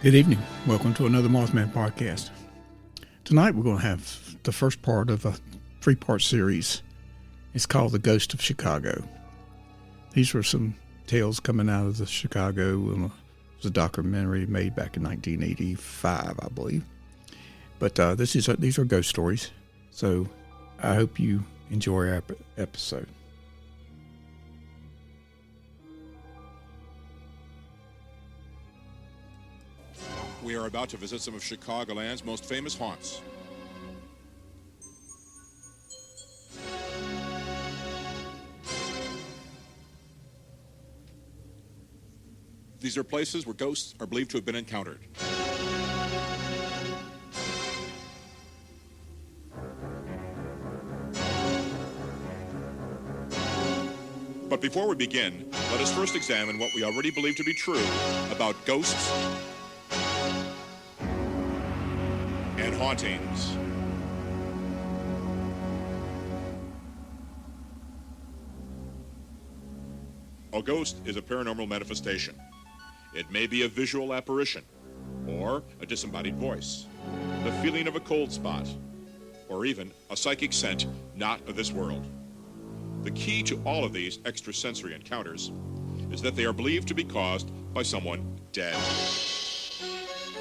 Good evening. Welcome to another Mothman-podcast. Tonight we're going to have the first part of a three-part series. It's called The Ghost of Chicago. These were some tales coming out of the Chicago. It was a documentary made back in 1985, I believe. But these are ghost stories. So I hope you enjoy our episode. We are about to visit some of Chicagoland's most famous haunts. These are places where ghosts are believed to have been encountered. But before we begin, let us first examine what we already believe to be true about ghosts and hauntings. A ghost is a paranormal manifestation. It may be a visual apparition, or a disembodied voice, the feeling of a cold spot, or even a psychic scent not of this world. The key to all of these extrasensory encounters is that they are believed to be caused by someone dead.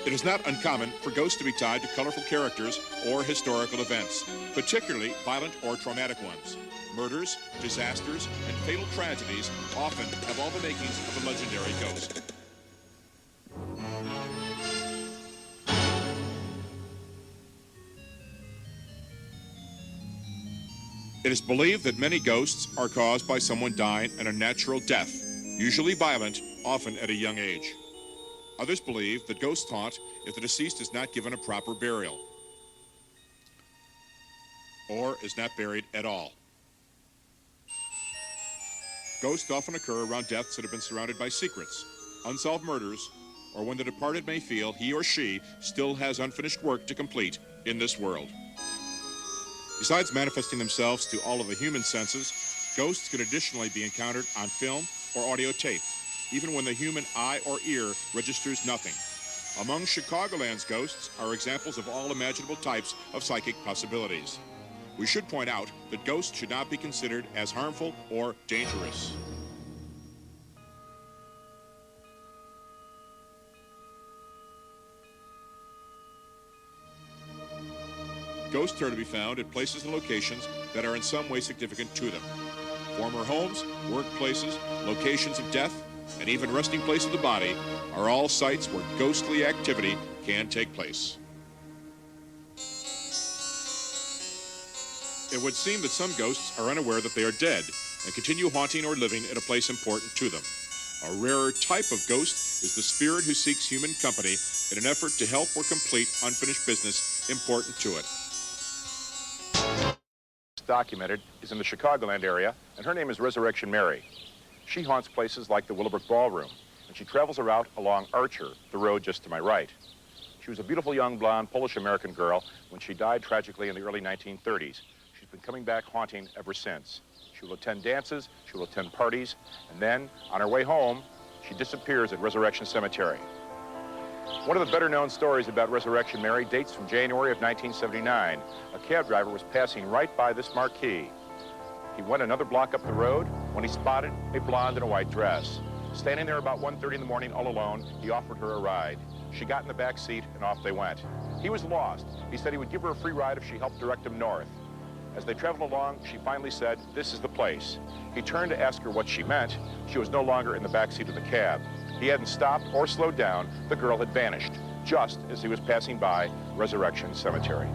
It is not uncommon for ghosts to be tied to colorful characters or historical events, particularly violent or traumatic ones. Murders, disasters, and fatal tragedies often have all the makings of a legendary ghost. It is believed that many ghosts are caused by someone dying an unnatural death, usually violent, often at a young age. Others believe that ghosts haunt if the deceased is not given a proper burial or is not buried at all. Ghosts often occur around deaths that have been surrounded by secrets, unsolved murders, or when the departed may feel he or she still has unfinished work to complete in this world. Besides manifesting themselves to all of the human senses, ghosts can additionally be encountered on film or audio tape, even when the human eye or ear registers nothing. Among Chicagoland's ghosts are examples of all imaginable types of psychic possibilities. We should point out that ghosts should not be considered as harmful or dangerous. Ghosts are to be found at places and locations that are in some way significant to them. Former homes, workplaces, locations of death, and even resting place of the body are all sites where ghostly activity can take place. It would seem that some ghosts are unaware that they are dead and continue haunting or living in a place important to them. A rarer type of ghost is the spirit who seeks human company in an effort to help or complete unfinished business important to it. Documented is in the Chicagoland area, and her name is Resurrection Mary. She haunts places like the Willowbrook Ballroom, and she travels a route along Archer, the road just to my right. She was a beautiful young blonde Polish-American girl when she died tragically in the early 1930s. She's been coming back haunting ever since. She will attend dances, she will attend parties, and then, on her way home, she disappears at Resurrection Cemetery. One of the better-known stories about Resurrection Mary dates from January of 1979. A cab driver was passing right by this marquee. He went another block up the road when he spotted a blonde in a white dress. Standing there about 1:30 in the morning all alone, he offered her a ride. She got in the back seat and off they went. He was lost. He said he would give her a free ride if she helped direct him north. As they traveled along, she finally said, "This is the place." He turned to ask her what she meant. She was no longer in the back seat of the cab. He hadn't stopped or slowed down. The girl had vanished, just as he was passing by Resurrection Cemetery.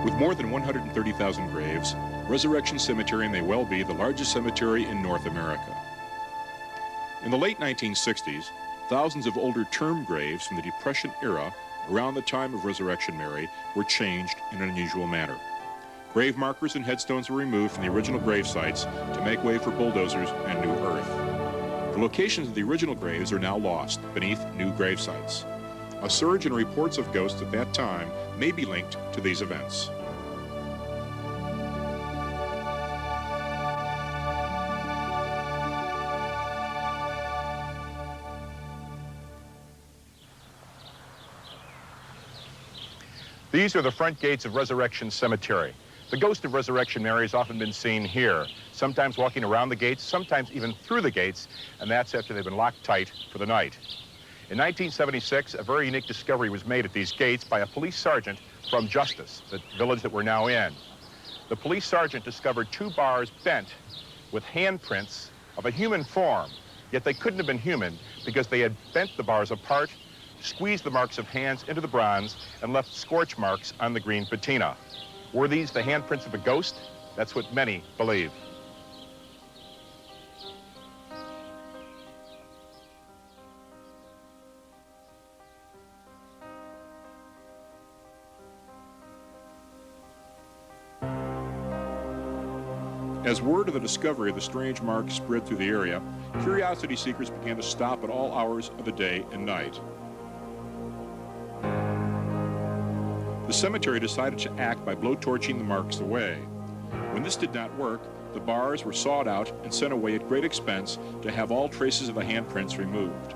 With more than 130,000 graves, Resurrection Cemetery may well be the largest cemetery in North America. In the late 1960s, thousands of older term graves from the Depression era, around the time of Resurrection Mary, were changed in an unusual manner. Grave markers and headstones were removed from the original grave sites to make way for bulldozers and new earth. The locations of the original graves are now lost beneath new grave sites. A surge in reports of ghosts at that time may be linked to these events. These are the front gates of Resurrection Cemetery. The ghost of Resurrection Mary has often been seen here, sometimes walking around the gates, sometimes even through the gates, and that's after they've been locked tight for the night. In 1976, a very unique discovery was made at these gates by a police sergeant from Justice, the village that we're now in. The police sergeant discovered 2 bars bent with handprints of a human form, yet they couldn't have been human because they had bent the bars apart, squeezed the marks of hands into the bronze, and left scorch marks on the green patina. Were these the handprints of a ghost? That's what many believe. As word of the discovery of the strange marks spread through the area, curiosity seekers began to stop at all hours of the day and night. The cemetery decided to act by blowtorching the marks away. When this did not work, the bars were sawed out and sent away at great expense to have all traces of the handprints removed.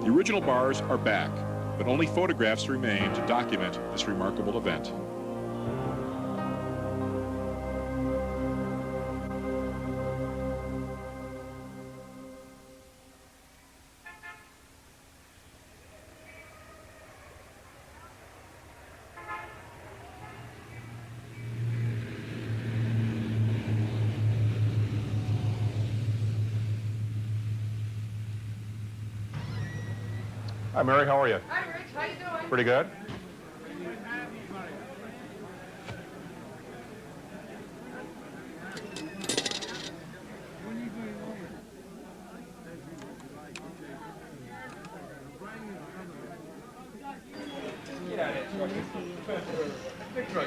The original bars are back, but only photographs remain to document this remarkable event. Hi, Mary, how are you? Hi, Rich. How you doing? Pretty good.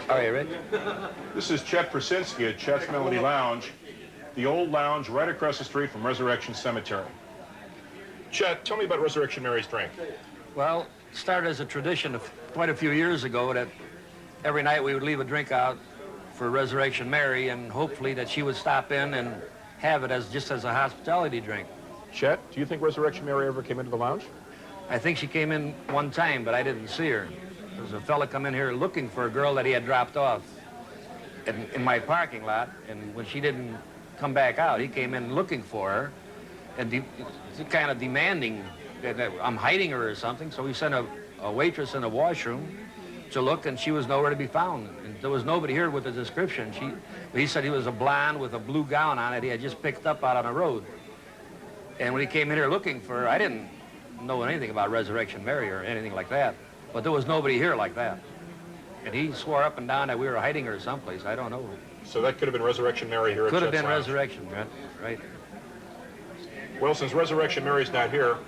How are you, Rich? This is Chet Prasinski at Chet's Melody Lounge, the old lounge right across the street from Resurrection Cemetery. Chet, tell me about Resurrection Mary's drink. Well, it started as a tradition of quite a few years ago that every night we would leave a drink out for Resurrection Mary, and hopefully that she would stop in and have it as just as a hospitality drink. Chet, do you think Resurrection Mary ever came into the lounge? I think she came in one time, but I didn't see her. There was a fella come in here looking for a girl that he had dropped off in my parking lot, and when she didn't come back out, he came in looking for her and kind of demanding that I'm hiding her or something. So we sent a waitress in the washroom to look, and she was nowhere to be found. And there was nobody here with a description. He said he was a blonde with a blue gown on it he had just picked up out on the road. And when he came in here looking for her, I didn't know anything about Resurrection Mary or anything like that. But there was nobody here like that. And he swore up and down that we were hiding her someplace. I don't know. So that could have been Resurrection Mary here at Could have Chet's been lounge. Resurrection, right? Well, since Resurrection Mary's not here,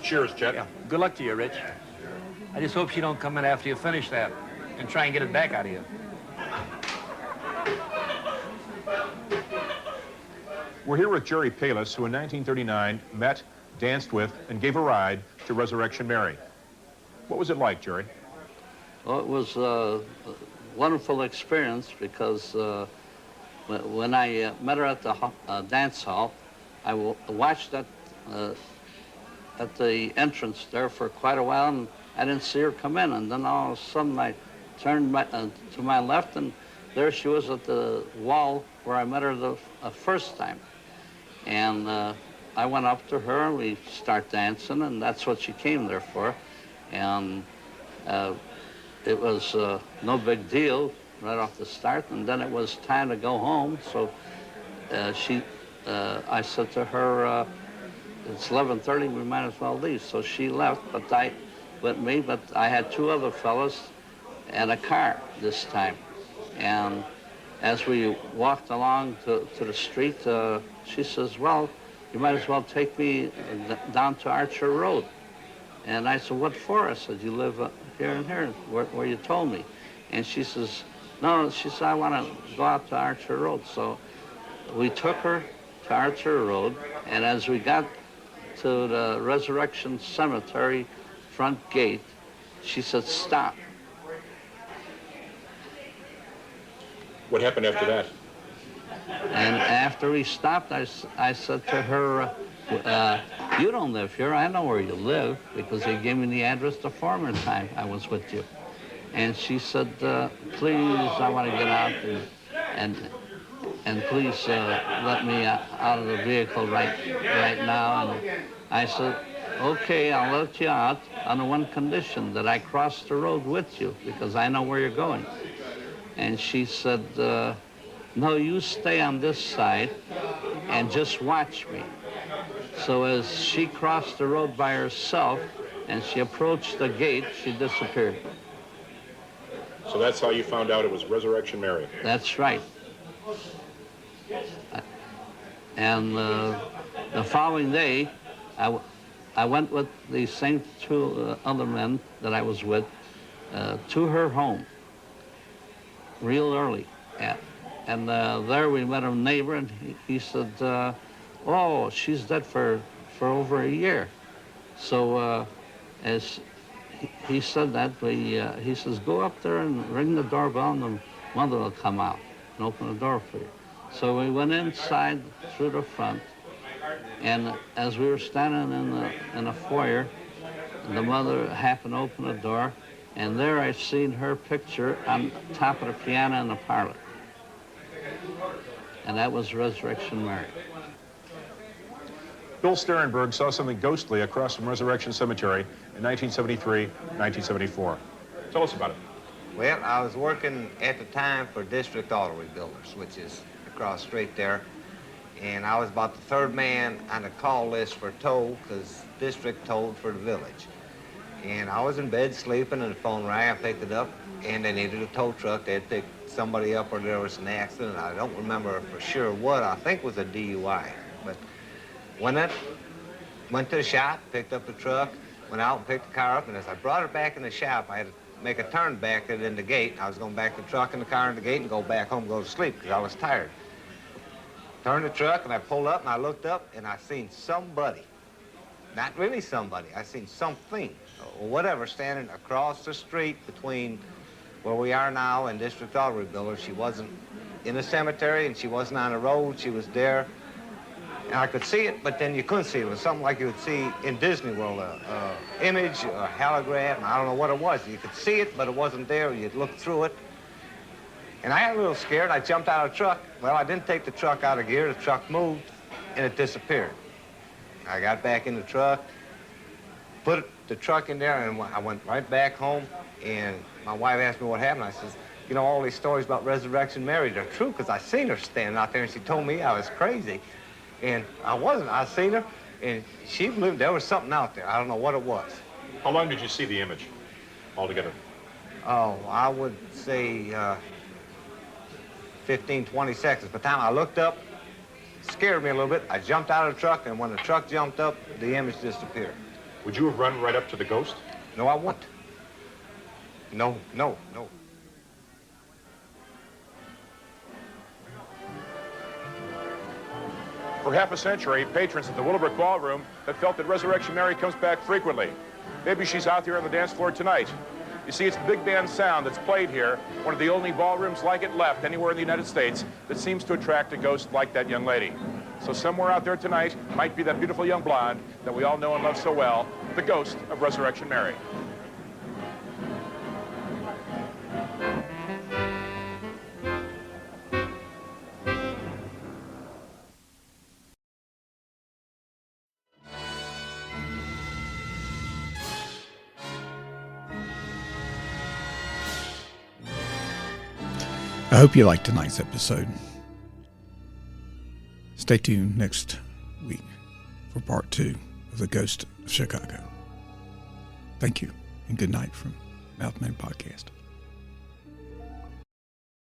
cheers, Chet. Yeah. Good luck to you, Rich. I just hope she don't come in after you finish that and try and get it back out of you. We're here with Jerry Palis, who in 1939 met, danced with, and gave a ride to Resurrection Mary. What was it like, Jerry? Well, it was a wonderful experience because when I met her at the dance hall, I watched at the entrance there for quite a while, and I didn't see her come in. And then all of a sudden, I turned to my left, and there she was at the wall where I met her the first time. And I went up to her, and we start dancing, and that's what she came there for. And it was no big deal right off the start, and then it was time to go home. So I said to her, it's 11:30, we might as well leave. So she left, but I had 2 other fellows and a car this time. And as we walked along to the street, she says, well, you might as well take me down to Archer Road. And I said, what for? I said, you live here and here, where you told me. And she says, no, she said, I want to go out to Archer Road. So we took her to Archer Road, and as we got to the Resurrection Cemetery front gate, she said, stop. What happened after that? And after we stopped, I said to her, You don't live here. I know where you live because they gave me the address the former time I was with you. And she said, please, I want to get out and please let me out of the vehicle right now. And I said, okay, I'll let you out on one condition, that I cross the road with you because I know where you're going. And she said, no, you stay on this side and just watch me. So as she crossed the road by herself and she approached the gate, she disappeared. So that's how you found out it was Resurrection Mary. That's right. And the following day, I went with the same two other men that I was with to her home real early. And there we met a neighbor, and he said, oh, she's dead for over a year. So as he said that, he says, go up there and ring the doorbell, and the mother will come out and open the door for you. So we went inside through the front, and as we were standing in the foyer, the mother happened to open the door, and there I seen her picture on top of the piano in the parlor. And that was Resurrection Mary. Bill Sterenberg saw something ghostly across from Resurrection Cemetery in 1973, 1974. Tell us about it. Well, I was working at the time for District Auto Rebuilders, which is across the street there. And I was about the third man on the call list for tow, because District towed for the village. And I was in bed sleeping, and the phone rang. I picked it up, and they needed a tow truck. They had picked somebody up, or there was an accident. I don't remember for sure what. I think it was a DUI. But went to the shop, picked up the truck, went out and picked the car up, and as I brought it back in the shop, I had to make a turn back in the gate. I was going back the truck and the car in the gate and go back home and go to sleep because I was tired. Turned the truck, and I pulled up, and I looked up, and I seen somebody. Not really somebody. I seen something, or whatever, standing across the street between where we are now and District Auto Rebuilder. She wasn't in the cemetery, and she wasn't on the road. She was there. And I could see it, but then you couldn't see it. It was something like you would see in Disney World, a image, a hologram. I don't know what it was. You could see it, but it wasn't there. You'd look through it. And I got a little scared. I jumped out of the truck. Well, I didn't take the truck out of gear. The truck moved, and it disappeared. I got back in the truck, put the truck in there, and I went right back home. And my wife asked me what happened. I said, you know, all these stories about Resurrection Mary, they're true, because I seen her standing out there, and she told me I was crazy. And I wasn't. I seen her, and she believed there was something out there. I don't know what it was. How long did you see the image altogether? Oh, I would say 15, 20 seconds. By the time I looked up, it scared me a little bit. I jumped out of the truck, and when the truck jumped up, the image disappeared. Would you have run right up to the ghost? No, I wouldn't. No. For half a century, patrons at the Willowbrook Ballroom have felt that Resurrection Mary comes back frequently. Maybe she's out there on the dance floor tonight. You see, it's the big band sound that's played here, one of the only ballrooms like it left anywhere in the United States that seems to attract a ghost like that young lady. So somewhere out there tonight might be that beautiful young blonde that we all know and love so well, the ghost of Resurrection Mary. I hope you liked tonight's episode. Stay tuned next week for part 2 of The Ghost of Chicago. Thank you, and good night from Mothman Podcast.